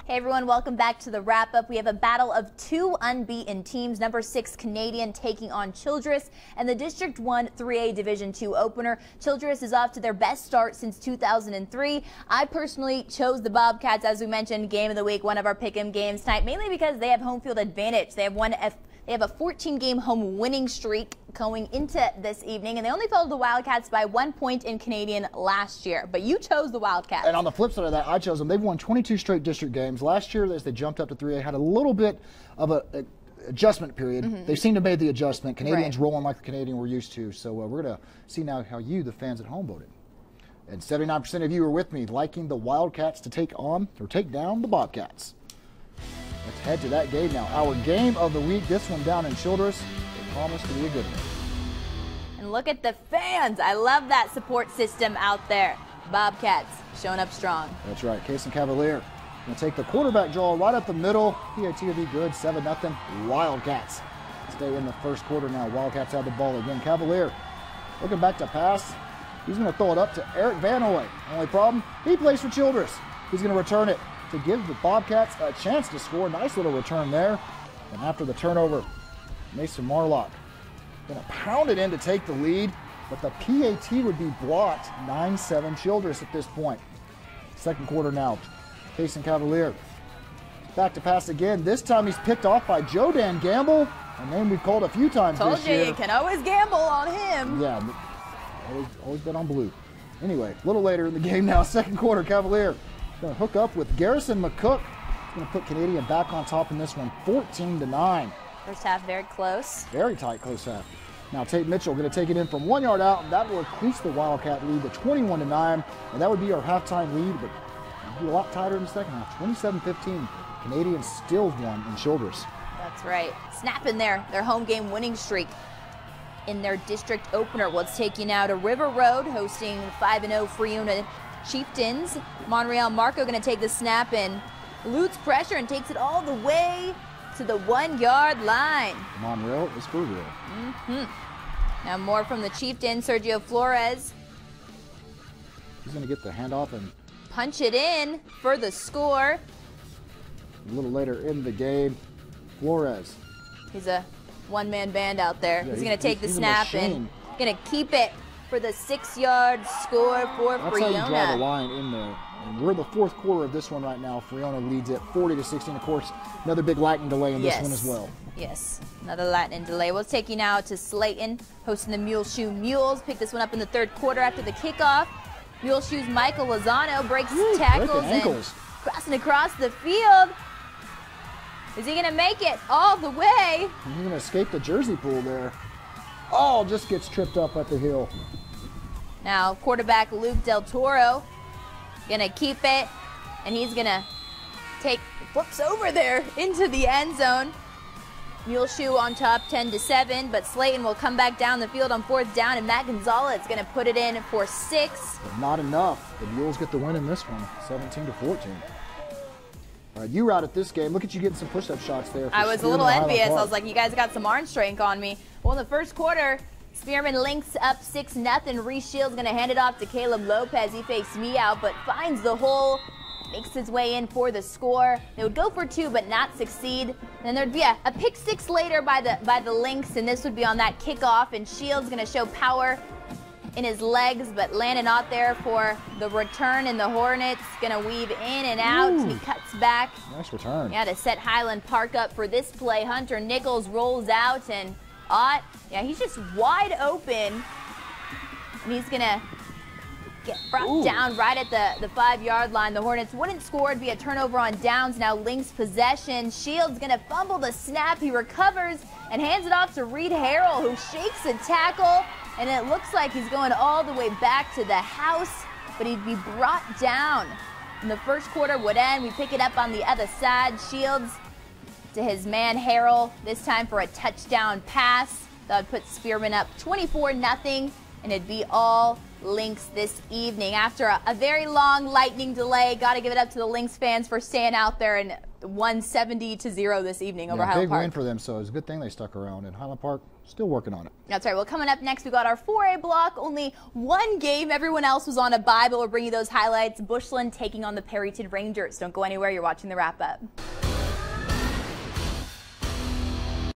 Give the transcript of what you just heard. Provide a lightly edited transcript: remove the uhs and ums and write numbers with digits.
Hey everyone, welcome back to the wrap-up. We have a battle of two unbeaten teams. Number 6 Canadian taking on Childress and the District 1 3A Division 2 opener. Childress is off to their best start since 2003. I personally chose the Bobcats, as we mentioned, game of the week, one of our pick'em games tonight, mainly because they have home field advantage. They have a 14-game home winning streak going into this evening, and they only fell to the Wildcats by 1 point in Canadian last year. But you chose the Wildcats. And on the flip side of that, I chose them. They've won 22 straight district games. Last year, as they jumped up to 3A, had a little bit of a adjustment period. They seem to have made the adjustment. Canadians rolling like the Canadian we're used to. So we're going to see now how you, the fans at home, voted. And 79% of you are with me, liking the Wildcats to take down the Bobcats. Let's head to that game now. Our game of the week, this one down in Childress. It promised to be a good one. And look at the fans. I love that support system out there. Bobcats showing up strong. That's right. Kfda going to take the quarterback draw right up the middle. PAT will be good. 7-0. Wildcats stay in the first quarter now. Wildcats have the ball again. Cavalier looking back to pass. He's going to throw it up to Eric Van Hoy. Only problem, he plays for Childress. He's going to return it to give the Bobcats a chance to score. Nice little return there. And after the turnover, Mason Marlock going to pound it in to take the lead, but the PAT would be blocked. 9-7 Childress at this point. Second quarter now. Payson Cavalier back to pass again. This time he's picked off by Jodan Gamble, a name we've called a few times this year. Told you, you can always gamble on him. Yeah, always bet on blue. Anyway, a little later in the game now, second quarter, Cavalier going to hook up with Garrison McCook. He's going to put Canadian back on top in this one, 14-9. First half very close. Very tight, close half. Now Tate Mitchell going to take it in from 1 yard out, and that will increase the Wildcat lead to 21-9, and that would be our halftime lead, but it'll be a lot tighter in the second half. 27-15. Canadians still won in Childress. That's right. Snapping their home game winning streak in their district opener. Well, let's take you now to River Road, hosting 5-0 Friona Chieftains. Monreal Marco going to take the snap and eludes pressure and takes it all the way to the 1 yard line. Monreal is for real. Now more from the Chieftains. Sergio Flores. He's going to get the handoff and punch it in for the score. A little later in the game, Flores. He's a one-man band out there. Yeah, he's going to take the snap and going to keep it for the 6 yard score for Friona. That's how you draw the line in there. And we're the fourth quarter of this one right now. Friona leads it 40-16. Of course, another big lightning delay in this one as well. Yes, another lightning delay. We'll take you now to Slayton, hosting the Muleshoe Mules. Pick this one up in the third quarter after the kickoff. Muleshoe's Michael Lozano breaks tackles and crossing across the field. Is he going to make it all the way? He's going to escape the jersey pool there. Oh, just gets tripped up at the hill. Now, quarterback Luke Del Toro going to keep it, and he's going to flips over there into the end zone. Muleshoe on top 10-7, but Slayton will come back down the field on fourth down, and Matt Gonzalez is going to put it in for 6. But not enough. The Mules get the win in this one, 17-14. All right, you routed this game. Look at you getting some push-up shots there. I was a little envious. I was like, you guys got some arm strength on me. Well, in the first quarter, Spearman links up 6-0. Reese Shields going to hand it off to Caleb Lopez. He fakes me out, but finds the hole, makes his way in for the score. They would go for 2, but not succeed. And then there'd be a pick 6 later by the Lynx, and this would be on that kickoff. And Shields going to show power in his legs, but landing out there for the return, and the Hornets going to weave in and out. And he cuts back. Nice return. Yeah, to set Highland Park up for this play. Hunter Nichols rolls out, and Ott, yeah, he's just wide open, and he's going to get brought down right at the 5 yard line. The Hornets wouldn't score. It'd be a turnover on downs. Now Lynx possession. Shields going to fumble the snap. He recovers and hands it off to Reed Harrell, who shakes a tackle. And it looks like he's going all the way back to the house, but he'd be brought down. And the first quarter would end. We pick it up on the other side. Shields to his man Harrell, this time for a touchdown pass. That would put Spearman up 24-0, and it'd be all Lynx this evening. After a very long lightning delay, got to give it up to the Lynx fans for staying out there and 170-0 this evening over Yeah, Highland big Park. win for them, so it's a good thing they stuck around. And Highland Park still working on it. That's right. Well, coming up next, we got our 4A block. Only one game. Everyone else was on a bye, but we'll bring you those highlights. Bushland taking on the Perryton Rangers. Don't go anywhere. You're watching the wrap-up.